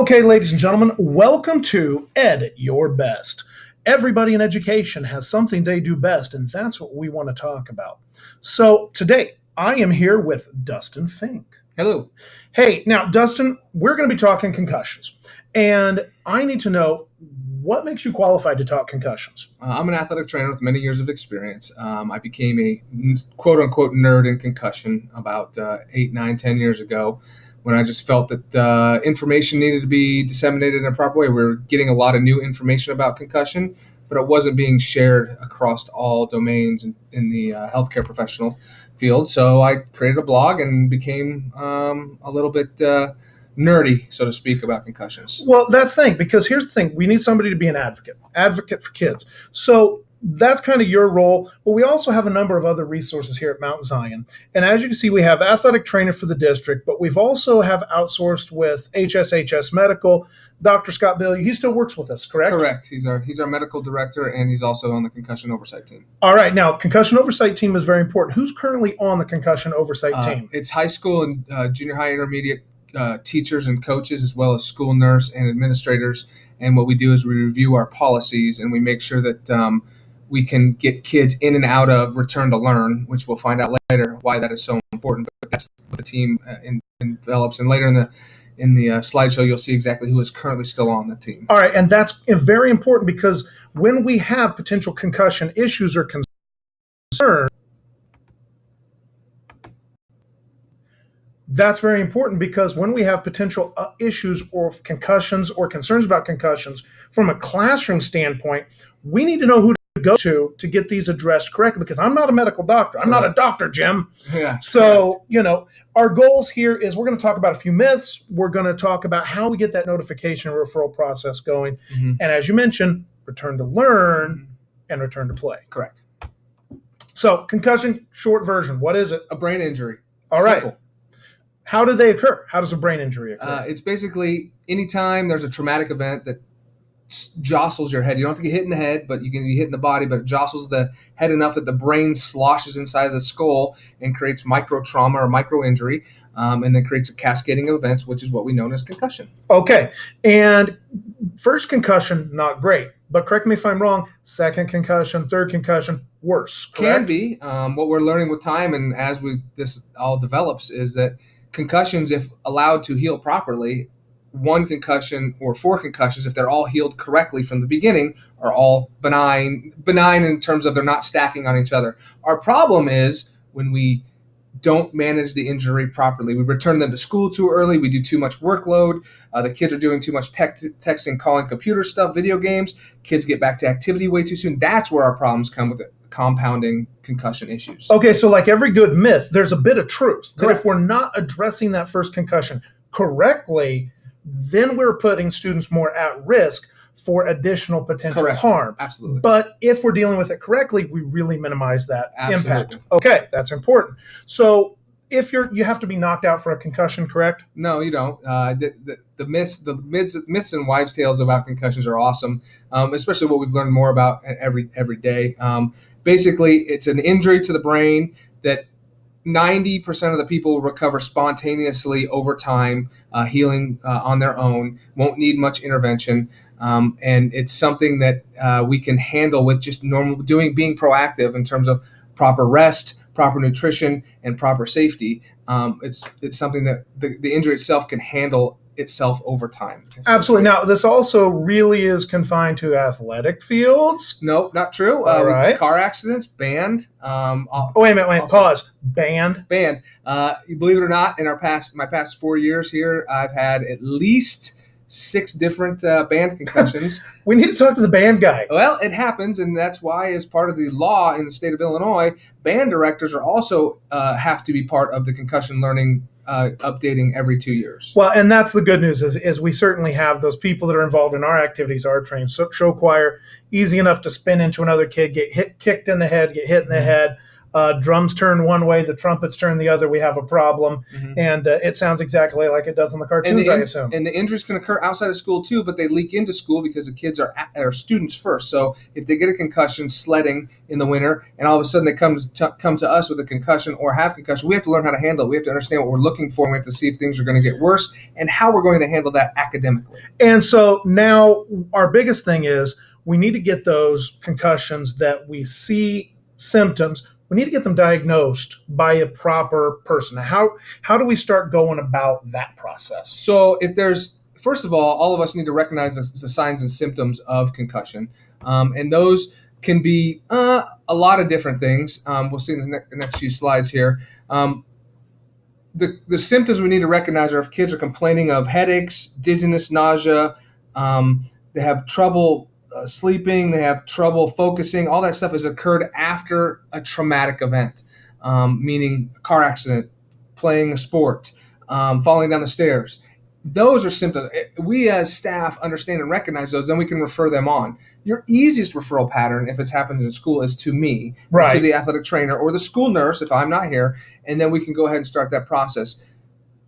Okay, ladies and gentlemen, welcome to Ed at Your Best. Everybody in education has something they do best, and that's what we want to talk about. So today, I am here with Dustin Fink. Hello. Hey, now, Dustin, we're going to be talking concussions, and I need to know what makes you qualified to talk concussions. I'm an athletic trainer with many years of experience. I became a quote unquote nerd in concussion about 8, 9, 10 years ago when I just felt that information needed to be disseminated in a proper way. We were getting a lot of new information about concussion, but it wasn't being shared across all domains in the healthcare professional field. So I created a blog and became a little bit nerdy, so to speak, about concussions. Well, that's the thing, because here's the thing. We need somebody to be an advocate for kids. So that's kind of your role, but we also have a number of other resources here at Mount Zion. And as you can see, we have athletic trainer for the district, but we've also have outsourced with HSHS Medical. Dr. Scott Bailey, he still works with us, correct? Correct. He's our medical director, and he's also on the concussion oversight team. All right. Now, concussion oversight team is very important. Who's currently on the concussion oversight team? It's high school and junior high, intermediate teachers and coaches, as well as school nurse and administrators. And what we do is we review our policies and we make sure that we can get kids in and out of return to learn, which we'll find out later why that is so important. But that's what the team envelops. And later in the slideshow, you'll see exactly who is currently still on the team. All right. And that's very important, because when we have potential concussion issues or concerns, that's very important, because when we have potential issues or concussions or concerns about concussions from a classroom standpoint, we need to know who to go to get these addressed correctly, because I'm not a medical doctor. I'm not a doctor, Jim. Yeah. So, our goals here is we're going to talk about a few myths. We're going to talk about how we get that notification and referral process going. Mm-hmm. And as you mentioned, return to learn and return to play. Correct. So concussion, short version, what is it? A brain injury. All right. Simple. How do they occur? How does a brain injury occur? It's basically anytime there's a traumatic event that jostles your head. You don't have to get hit in the head, but you can be hit in the body, but it jostles the head enough that the brain sloshes inside the skull and creates micro trauma or micro injury, and then creates a cascading of events, which is what we know as concussion. Okay. And first concussion, not great, but correct me if I'm wrong, second concussion, third concussion, worse, correct? Can be. What we're learning with time and as this all develops is that concussions, if allowed to heal properly, one concussion or 4 concussions, if they're all healed correctly from the beginning, are all benign in terms of they're not stacking on each other. Our problem is when we don't manage the injury properly. We return them to school too early. We do too much workload. The kids are doing too much texting, calling, computer stuff, video games. Kids get back to activity way too soon. That's where our problems come with it. Compounding concussion issues. Okay, so like every good myth, there's a bit of truth. That Correct. if we're not addressing that first concussion correctly, then we're putting students more at risk for additional potential Correct. harm. Absolutely. But if we're dealing with it correctly, we really minimize that Absolutely. impact. Okay, that's important. So if you have to be knocked out for a concussion, correct? No, you don't. The myths and wives' tales about concussions are awesome, especially what we've learned more about every day. Basically, it's an injury to the brain that 90% of the people will recover spontaneously over time, healing on their own, won't need much intervention. And it's something that we can handle with just being proactive in terms of proper rest, proper nutrition, and proper safety. It's something that the injury itself can handle itself over time. Absolutely. Now, this also really is confined to athletic fields. No, not true. All right. Car accidents, banned. Wait a minute, pause. Banned? Banned. Believe it or not, in my past 4 years here, I've had at least 6 different banned concussions. We need to talk to the band guy. Well, it happens, and that's why, as part of the law in the state of Illinois, band directors are also have to be part of the concussion learning updating every 2 years. Well, and that's the good news is we certainly have those people that are involved in our activities are trained. So, show choir, easy enough to spin into another kid, get kicked in the head, get hit in the head. drums turn one way, the trumpets turn the other, we have a problem. Mhm. And it sounds exactly like it does in the cartoons, I assume. And the injuries can occur outside of school too, but they leak into school because the kids are students first. So if they get a concussion sledding in the winter, and all of a sudden they come to us with a concussion or have concussion, we have to learn how to handle it. We have to understand what we're looking for. And we have to see if things are going to get worse and how we're going to handle that academically. And so now our biggest thing is we need to get those concussions that we see symptoms. We need to get them diagnosed by a proper person. How do we start going about that process? So if there's, first of all of us need to recognize the signs and symptoms of concussion. And those can be a lot of different things. We'll see in the next few slides here. The symptoms we need to recognize are if kids are complaining of headaches, dizziness, nausea, they have trouble sleeping, they have trouble focusing. All that stuff has occurred after a traumatic event, meaning a car accident, playing a sport, falling down the stairs. Those are symptoms. We as staff understand and recognize those, then we can refer them on. Your easiest referral pattern, if it happens in school, is to me, Right. to the athletic trainer or the school nurse if I'm not here, and then we can go ahead and start that process.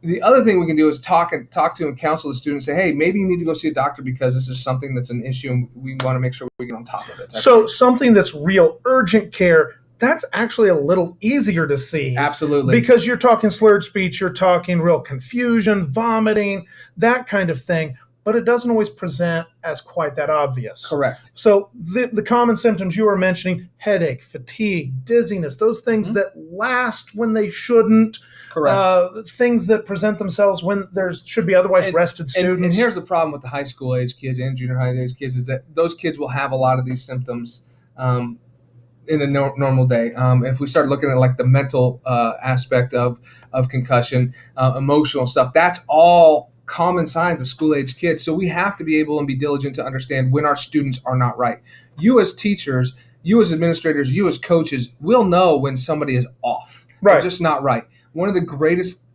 The other thing we can do is talk to and counsel the student and say, hey, maybe you need to go see a doctor because this is something that's an issue and we want to make sure we get on top of it. So something that's real urgent care, that's actually a little easier to see. Absolutely. Because you're talking slurred speech, you're talking real confusion, vomiting, that kind of thing. But it doesn't always present as quite that obvious. Correct. So the common symptoms you were mentioning, headache, fatigue, dizziness, those things that last when they shouldn't. Correct. Things that present themselves when there should be otherwise rested students. And here's the problem with the high school age kids and junior high age kids is that those kids will have a lot of these symptoms in a normal day. If we start looking at like the mental aspect of concussion, emotional stuff, that's all common signs of school age kids. So we have to be able and be diligent to understand when our students are not right. You as teachers, you as administrators, you as coaches will know when somebody is off. Right. They're just not right. One of the greatest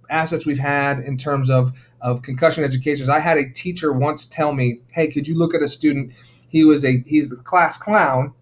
assets we've had in terms of concussion education is I had a teacher once tell me, hey, could you look at a student? He's the class clown,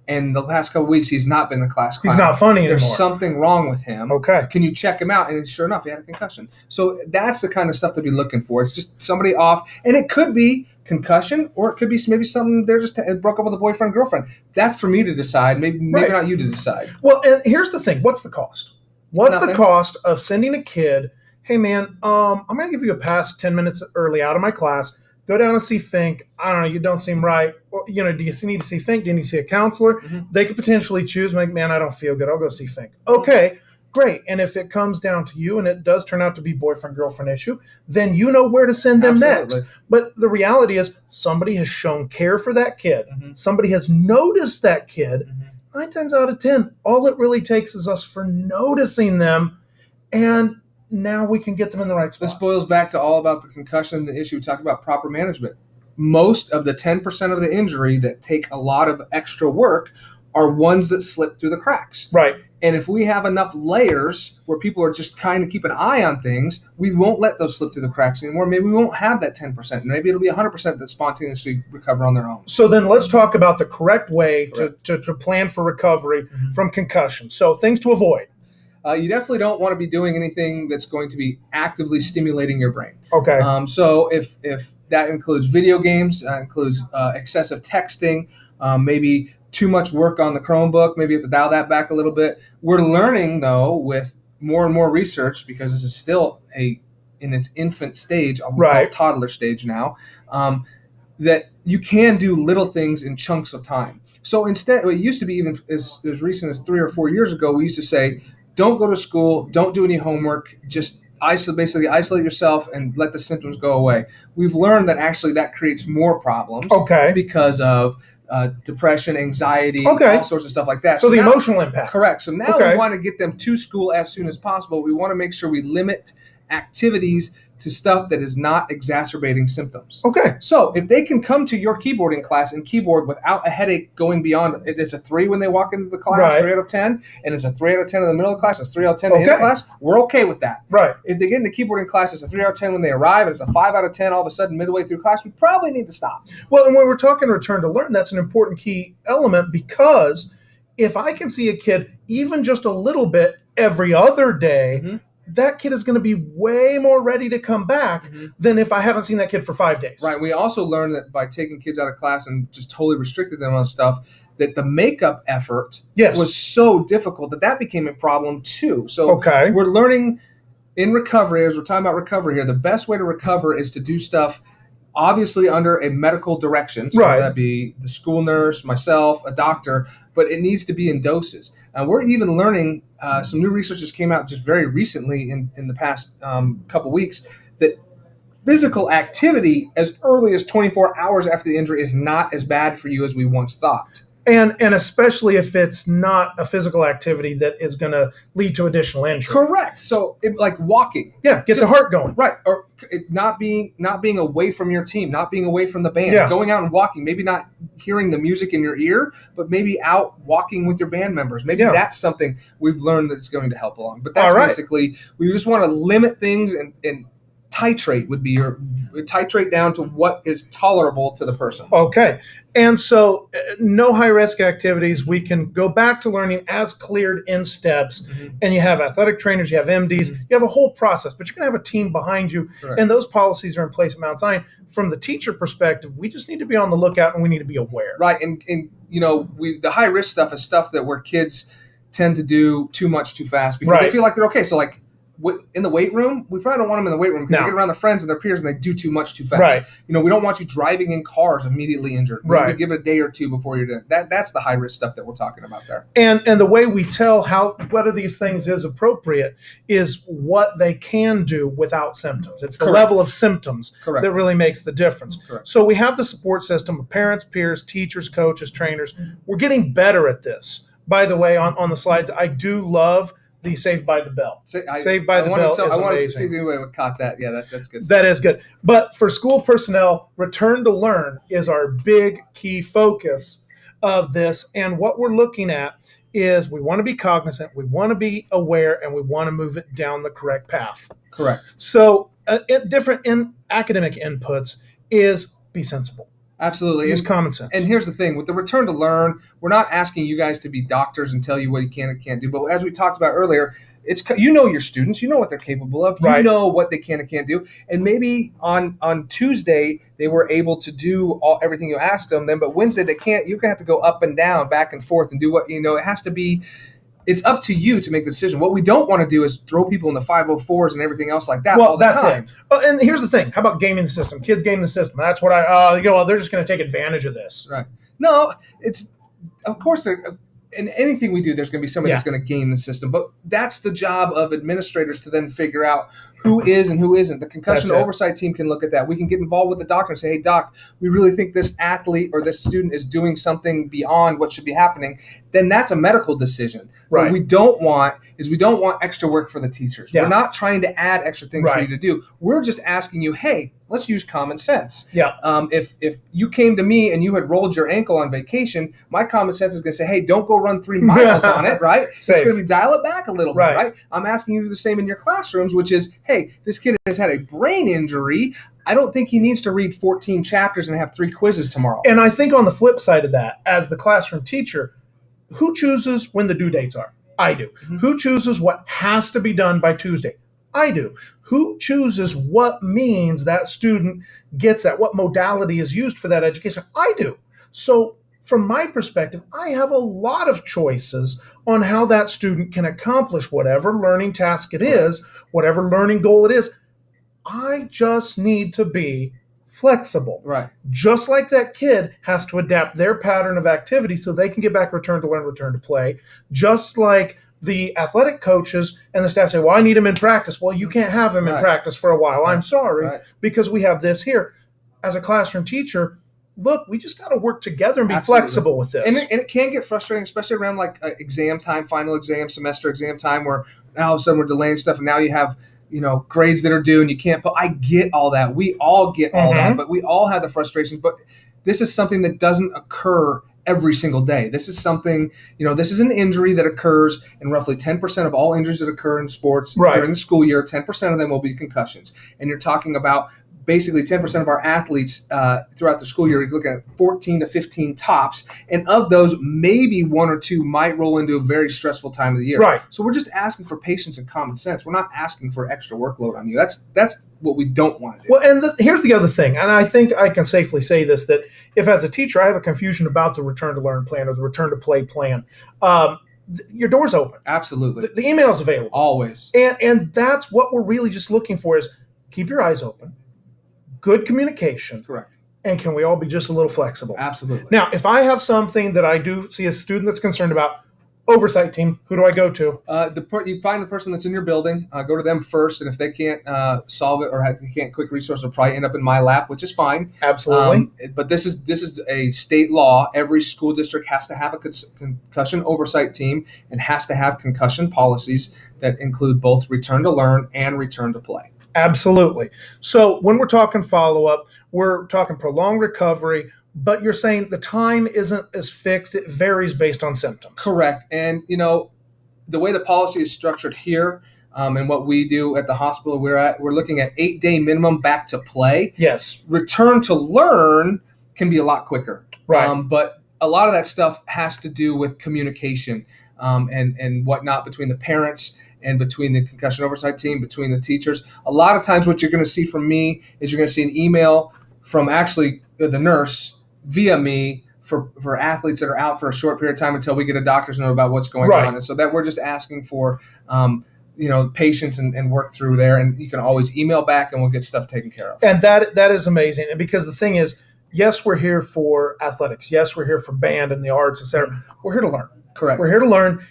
and the past couple of weeks he's not been the class clown. He's not funny anymore. There's something wrong with him. Okay. Can you check him out? And sure enough, he had a concussion. So that's the kind of stuff to be looking for. It's just somebody off, and it could be concussion, or it could be maybe something they're just broke up with a boyfriend, girlfriend. That's for me to decide. Maybe not you to decide. Well, and here's the thing. What's the cost? What's Nothing. the cost of sending a kid, hey, man, I'm going to give you a pass 10 minutes early out of my class. Go down and see Fink. I don't know. You don't seem right. Or, do you need to see Fink? Do you need to see a counselor? Mm-hmm. They could potentially choose, like, man, I don't feel good. I'll go see Fink. Okay, great. And if it comes down to you and it does turn out to be boyfriend-girlfriend issue, then you know where to send them Absolutely. next. But the reality is somebody has shown care for that kid. Mm-hmm. Somebody has noticed that kid. Mm-hmm. 9 times out of 10, all it really takes is us for noticing them, and now we can get them in the right spot. This boils back to all about the concussion, the issue we talk about proper management. Most of the 10% of the injury that take a lot of extra work are ones that slip through the cracks. Right. And if we have enough layers where people are just trying to keep an eye on things, we won't let those slip through the cracks anymore. Maybe we won't have that 10%. Maybe it'll be 100% that spontaneously recover on their own. So then let's talk about the correct way to plan for recovery from concussion. So things to avoid. You definitely don't want to be doing anything that's going to be actively stimulating your brain. Okay. So if that includes video games, includes excessive texting, maybe too much work on the Chromebook, maybe you have to dial that back a little bit. We're learning, though, with more and more research, because this is still in its infant stage, I'll call it toddler stage now, that you can do little things in chunks of time. So instead, it used to be even as recent as 3 or 4 years ago, we used to say, don't go to school, don't do any homework, just basically isolate yourself and let the symptoms go away. We've learned that actually that creates more problems because of depression, anxiety, all sorts of stuff like that. So the emotional impact. Correct. So now we want to get them to school as soon as possible. We want to make sure we limit activities to stuff that is not exacerbating symptoms. Okay. So if they can come to your keyboarding class and keyboard without a headache going beyond, it's a 3 when they walk into the class, 3 out of 10, and it's a 3 out of 10 in the middle of the class, it's 3 out of 10 in the end of class, we're okay with that. Right. If they get into keyboarding class, it's a 3 out of 10 when they arrive, and it's a 5 out of 10 all of a sudden midway through class, we probably need to stop. Well, and when we're talking return to learn, that's an important key element, because if I can see a kid even just a little bit every other day, Mm-hmm. that kid is going to be way more ready to come back Mm-hmm. than if I haven't seen that kid for 5 days. Right. We also learned that by taking kids out of class and just totally restricting them on stuff, that the makeup effort Yes. was so difficult that became a problem too. So Okay. we're learning in recovery, as we're talking about recovery here, the best way to recover is to do stuff obviously under a medical direction. So Right. that'd be the school nurse, myself, a doctor, but it needs to be in doses. We're even learning, some new research just came out just very recently in the past couple weeks, that physical activity as early as 24 hours after the injury is not as bad for you as we once thought. And especially if it's not a physical activity that is going to lead to additional injury. Correct. So, like walking. Yeah, get the heart going. Right, or not being away from your team, not being away from the band, Yeah. going out and walking. Maybe not hearing the music in your ear, but maybe out walking with your band members. Maybe Yeah. that's something we've learned that's going to help along. But that's All right. basically, we just want to limit things and titrate would be your titrate down to what is tolerable to the person. Okay. And so, no high risk activities. We can go back to learning as cleared in steps. Mhm. And you have athletic trainers, you have MDs, Mhm. you have a whole process, but you're going to have a team behind you. Correct. And those policies are in place at Mount Zion. From the teacher perspective, we just need to be on the lookout and we need to be aware. Right, and you know, the high risk stuff is stuff that where kids tend to do too much too fast because they Right. feel like they're okay. So like in the weight room, we probably don't want them in the weight room because No. they get around their friends and their peers and they do too much too fast. Right. You know, we don't want you driving in cars immediately injured. Maybe Right. give it a day or two before you're done. That's the high risk stuff that we're talking about there. And the way we tell how whether these things is appropriate is what they can do without symptoms. It's the Correct. level of symptoms Correct. that really makes the difference. Correct. So we have the support system of parents, peers, teachers, coaches, trainers. We're getting better at this. By the way, on the slides, I do love the Saved by the Bell. Saved by the Bell is I wanted to amazing. see if anybody would caught that. Yeah, that's good. That is good. But for school personnel, return to learn is our big key focus of this. And what we're looking at is we want to be cognizant, we want to be aware, and we want to move it down the correct path. Correct. So different in academic inputs is be sensible. Absolutely. Use common sense. And here's the thing, with the return to learn, we're not asking you guys to be doctors and tell you what you can and can't do. But as we talked about earlier, it's you know your students, you know what they're capable of, you Right. know what they can and can't do. And maybe on Tuesday they were able to do everything you asked them. Then, but Wednesday they can't. You're gonna have to go up and down, back and forth, and do what you know. It has to be. It's up to you to make the decision. What we don't want to do is throw people in the 504s and everything else like that all the that's time. it. Oh, and here's the thing. How about gaming the system? Kids game the system. That's what well, they're just going to take advantage of this. Right. No, it's of course in anything we do, there's going to be somebody Yeah. that's going to game the system. But that's the job of administrators to then figure out who is and who isn't. The concussion That's it. oversight team can look at that. We can get involved with the doctor and say, hey, doc, we really think this athlete or this student is doing something beyond what should be happening. Then that's a medical decision. Right. What we don't want extra work for the teachers. Yeah. We're not trying to add extra things for Right. you to do. We're just asking you, hey, let's use common sense. Yeah. If you came to me and you had rolled your ankle on vacation, my common sense is going to say, hey, don't go run 3 miles on it, right? Safe. It's going to be dial it back a little Right. bit, right? I'm asking you to do the same in your classrooms, which is, hey, this kid has had a brain injury. I don't think he needs to read 14 chapters and have 3 quizzes tomorrow. And I think on the flip side of that, as the classroom teacher, who chooses when the due dates are? I do. Mhm. Who chooses what has to be done by Tuesday? I do. Who chooses what means that student gets that? What modality is used for that education? I do. So from my perspective, I have a lot of choices on how that student can accomplish whatever learning task it is, whatever learning goal it is. I just need to be flexible. Right. Just like that kid has to adapt their pattern of activity so they can get back return to learn, return to play. Just like the athletic coaches and the staff say, well, I need him in practice. Well, you can't have him in Right. practice for a while. I'm sorry, Right. because we have this here. As a classroom teacher, look, we just got to work together and be Absolutely. flexible with this. And it can get frustrating, especially around like exam time, final exam, semester exam time, where now all of a sudden we're delaying stuff, and now you have grades that are due, and you can't. But I get all that. We all get all Mhm. that. But we all have the frustrations. But this is something that doesn't occur every single day. This is something. This is an injury that occurs in roughly 10% of all injuries that occur in sports Right. during the school year. 10% of them will be concussions, and you're talking about basically 10% of our athletes throughout the school year. You're looking at 14 to 15 tops, and of those, maybe one or two might roll into a very stressful time of the year. Right. So we're just asking for patience and common sense. We're not asking for extra workload on you. That's what we don't want to do. Well, and here's the other thing, and I think I can safely say this, that if as a teacher I have a confusion about the return to learn plan or the return to play plan, your door's open. Absolutely. The email's available. Always. And that's what we're really just looking for is keep your eyes open, good communication, Correct. and can we all be just a little flexible? Absolutely. Now, if I have something that I do see a student that's concerned about, oversight team, who do I go to? You find the person that's in your building, go to them first, and if they can't solve it or they can't quick resource, it'll probably end up in my lap, which is fine. Absolutely. But this is a state law. Every school district has to have a concussion oversight team and has to have concussion policies that include both return to learn and return to play. Absolutely. So when we're talking follow-up, we're talking prolonged recovery, but you're saying the time isn't as fixed. It varies based on symptoms. Correct. And, the way the policy is structured here and what we do at the hospital we're looking at 8-day minimum back to play. Yes. Return to learn can be a lot quicker. Right. But a lot of that stuff has to do with communication and whatnot between the parents and between the concussion oversight team, between the teachers. A lot of times what you're going to see from me is you're going to see an email from actually the nurse via me for athletes that are out for a short period of time until we get a doctor's note about what's going Right. on. And so that we're just asking for patience and work through there. And you can always email back and we'll get stuff taken care of. And that is amazing. And because the thing is, yes, we're here for athletics. Yes, we're here for band and the arts, etc. We're here to learn. Correct. We're here to learn.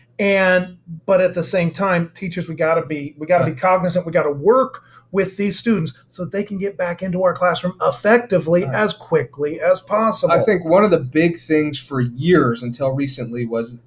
But at the same time, teachers, we gotta be cognizant. We gotta work with these students so that they can get back into our classroom effectively as quickly as possible. I think one of the big things for years until recently was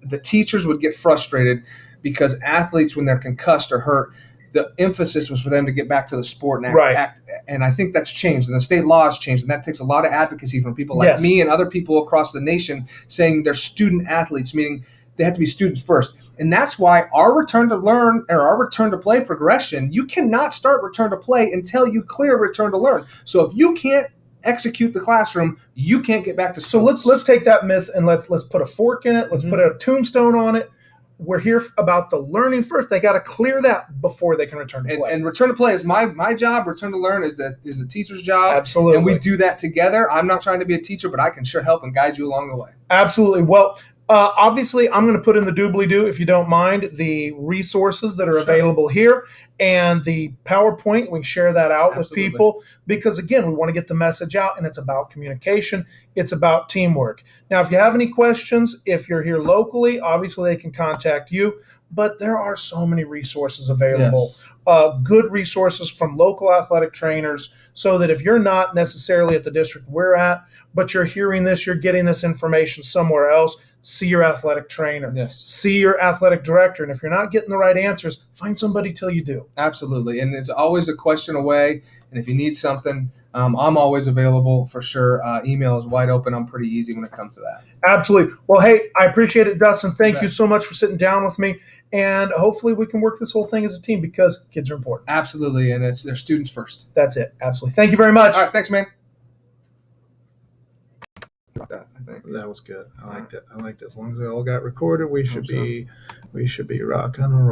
the teachers would get frustrated because athletes, when they're concussed or hurt, the emphasis was for them to get back to the sport and act. And I think that's changed, and the state law has changed, and that takes a lot of advocacy from people like me and other people across the nation saying they're student athletes, meaning they have to be students first. And that's why our return to learn or our return to play progression, you cannot start return to play until you clear return to learn. So if you can't execute the classroom, you can't get back to school. So let's take that myth and let's put a fork in it. Let's put a tombstone on it. We're here about the learning first. They got to clear that before they can return to play. And return to play is my job. Return to learn is the teacher's job. Absolutely. And we do that together. I'm not trying to be a teacher, but I can sure help and guide you along the way. Absolutely. Well, obviously, I'm going to put in the doobly-doo, if you don't mind, the resources that are available here and the PowerPoint. We can share that out with people because, again, we want to get the message out, and it's about communication. It's about teamwork. Now, if you have any questions, if you're here locally, obviously they can contact you, but there are so many resources available. Yes. Good resources from local athletic trainers so that if you're not necessarily at the district we're at, but you're hearing this, you're getting this information somewhere else, see your athletic trainer, see your athletic director. And if you're not getting the right answers, find somebody till you do. Absolutely. And it's always a question away. And if you need something, I'm always available for sure. Email is wide open. I'm pretty easy when it comes to that. Absolutely. Well, hey, I appreciate it, Dustin. Thank you so much for sitting down with me. And hopefully we can work this whole thing as a team because kids are important. Absolutely. And they're students first. That's it. Absolutely. Thank you very much. All right. Thanks, man. That was good. I liked it. As long as they all got recorded, we should be rocking and rolling.